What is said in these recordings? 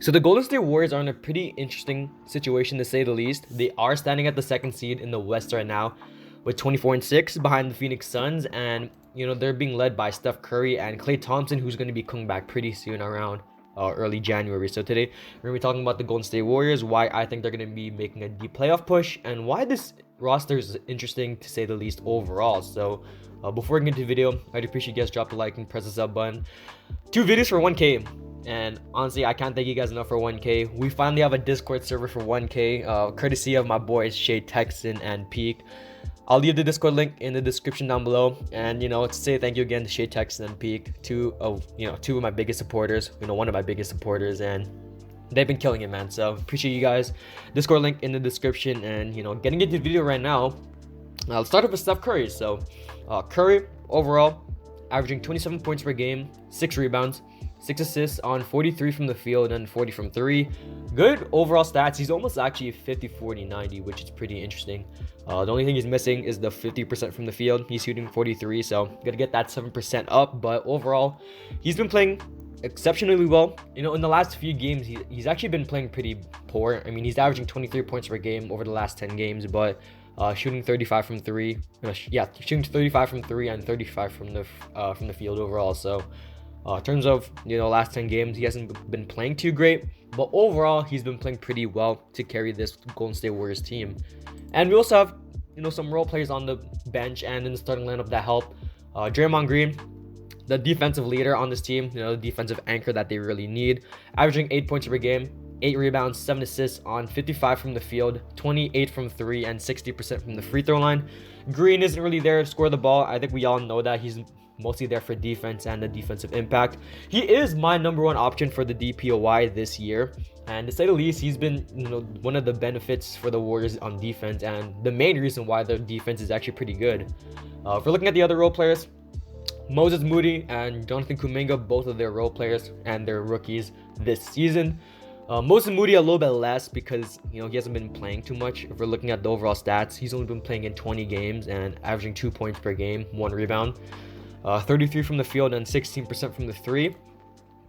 So the Golden State Warriors are in a pretty interesting situation to say the least. They are standing at the second seed in the West right now with 24-6 behind the Phoenix Suns, and they're being led by Steph Curry and Klay Thompson, who's going to be coming back pretty soon around early January. So today we're going to be talking about the Golden State Warriors, why I think they're going to be making a deep playoff push, and why this roster is interesting to say the least overall. So before we get into the video, I'd appreciate you guys drop the like and press the sub button. 2 videos for 1K. And honestly, I can't thank you guys enough for 1K. We finally have a Discord server for 1K, courtesy of my boys Shay Texan and Peak. I'll leave the Discord link in the description down below. And to say thank you again to Shay Texan and Peak, two of my biggest supporters. One of my biggest supporters, and they've been killing it, man. So appreciate you guys. Discord link in the description. And getting into the video right now. Let's start off with Steph Curry. So Curry overall averaging 27 points per game, 6 rebounds, 6 assists on 43 from the field and 40 from 3. Good overall stats. He's almost actually 50-40-90, which is pretty interesting. The only thing he's missing is the 50% from the field. He's shooting 43, so gotta get that 7% up. But overall, he's been playing exceptionally well. In the last few games, he's actually been playing pretty poor. I mean, he's averaging 23 points per game over the last 10 games, but shooting 35 from 3. Shooting 35 from 3 and 35 from the field overall. So in terms of last 10 games, he hasn't been playing too great, but overall he's been playing pretty well to carry this Golden State Warriors team. And we also have some role players on the bench and in the starting lineup that help. Draymond Green, the defensive leader on this team, the defensive anchor that they really need, averaging 8 points per game, 8 rebounds, 7 assists on 55 from the field, 28 from 3, and 60% from the free throw line. Green isn't really there to score the ball. I think we all know that. He's mostly there for defense and the defensive impact. He is my number 1 option for the DPOY this year, and to say the least, he's been one of the benefits for the Warriors on defense, and the main reason why their defense is actually pretty good. If we're looking at the other role players, Moody and Jonathan Kuminga, both of their role players and their rookies this season. Moody a little bit less because he hasn't been playing too much. If we're looking at the overall stats, he's only been playing in 20 games and averaging 2 points per game, 1 rebound, 33 from the field and 16% from the 3,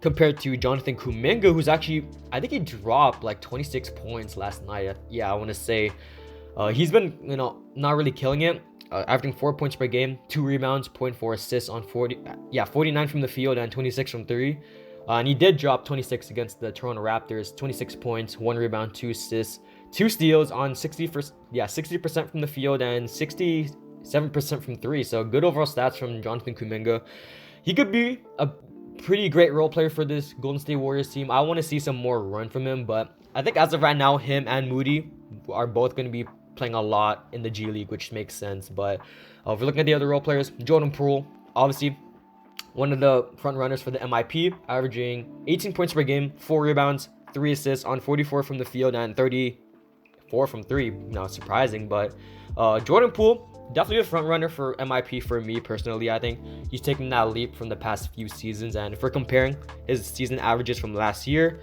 compared to Jonathan Kuminga, who's actually, I think he dropped like 26 points last night. Yeah, I want to say he's been not really killing it, averaging 4 points per game, 2 rebounds, 0.4 assists on 49 from the field and 26 from 3. And he did drop 26 against the Toronto Raptors, 26 points, 1 rebound, 2 assists, 2 steals on 60% from the field and 67% from 3. So good overall stats from Jonathan Kuminga. He could be a pretty great role player for this Golden State Warriors team. I want to see some more run from him, but I think as of right now, him and Moody are both going to be playing a lot in the G League, which makes sense. But if we're looking at the other role players, Jordan Poole, obviously one of the front runners for the MIP, averaging 18 points per game, 4 rebounds, 3 assists on 44 from the field and 34 from 3. Not surprising, but Jordan Poole, definitely a front runner for MIP for me personally. I think he's taking that leap from the past few seasons, and if we're comparing his season averages from last year,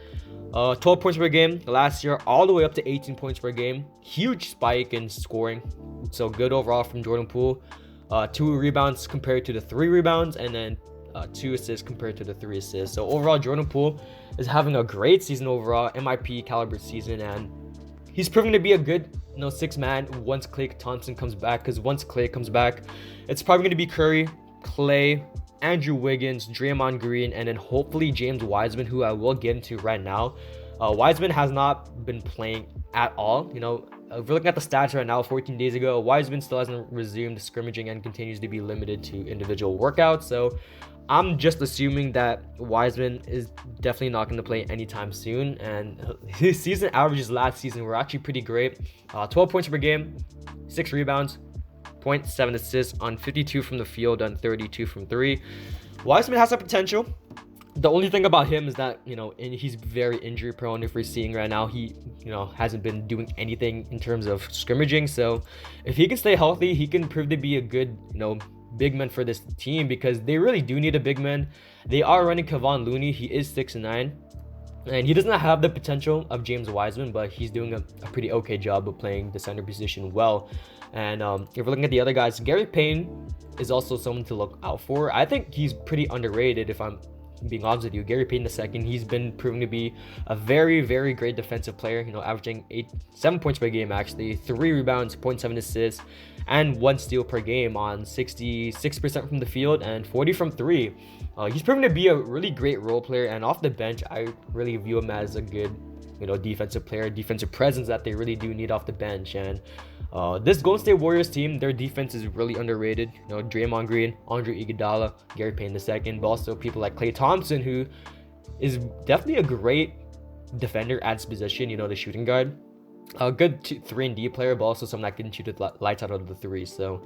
12 points per game last year all the way up to 18 points per game. Huge spike in scoring, so good overall from Jordan Poole. 2 rebounds compared to the 3 rebounds, and then 2 assists compared to the 3 assists. So overall, Jordan Poole is having a great season overall, MIP caliber season, and he's proving to be a good 6-man once Klay Thompson comes back. Because once Klay comes back, it's probably going to be Curry, Klay, Andrew Wiggins, Draymond Green, and then hopefully James Wiseman, who I will get into right now. Wiseman has not been playing at all. If we're looking at the stats right now, 14 days ago, Wiseman still hasn't resumed scrimmaging and continues to be limited to individual workouts. So I'm just assuming that Wiseman is definitely not going to play anytime soon. And his season averages last season were actually pretty great. 12 points per game, 6 rebounds, 0.7 assists on 52 from the field and 32 from 3. Wiseman has some potential. The only thing about him is that, he's very injury prone. If we're seeing right now, he, hasn't been doing anything in terms of scrimmaging. So if he can stay healthy, he can prove to be a good, big man for this team, because they really do need a big man. They are running Kevon Looney. He is 6'9", and he doesn't have the potential of James Wiseman, but he's doing a pretty okay job of playing the center position well. And if we're looking at the other guys, Gary Payne is also someone to look out for. I think he's pretty underrated, if I'm being honest with you. Gary Payton II, he's been proven to be a very, very great defensive player, averaging 7 points per game, actually, 3 rebounds, 0.7 assists, and 1 steal per game on 66% from the field and 40 from 3. He's proven to be a really great role player, and off the bench, I really view him as a good defensive player, defensive presence that they really do need off the bench. And this Golden State Warriors team, their defense is really underrated. Draymond Green, Andre Iguodala, Gary Payton II, but also people like Klay Thompson, who is definitely a great defender at his position, the shooting guard. A good 3-and-D player, but also someone that can shoot the lights out of the 3. So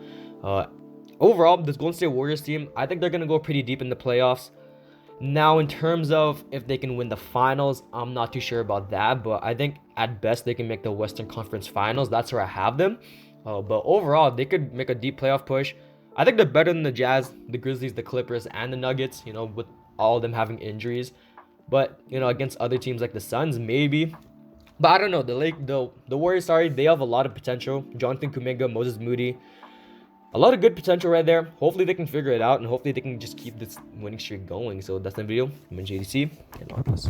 overall, this Golden State Warriors team, I think they're going to go pretty deep in the playoffs. Now, in terms of if they can win the finals, I'm not too sure about that, but I think at best they can make the Western Conference Finals. That's where I have them. But overall, they could make a deep playoff push. I think they're better than the Jazz, the Grizzlies, the Clippers, and the Nuggets, with all of them having injuries. But, against other teams like the Suns, maybe. But I don't know. The Warriors, they have a lot of potential. Jonathan Kuminga, Moses Moody. A lot of good potential right there. Hopefully they can figure it out, and hopefully they can just keep this winning streak going. So that's the video. I'm in JDC, and God bless.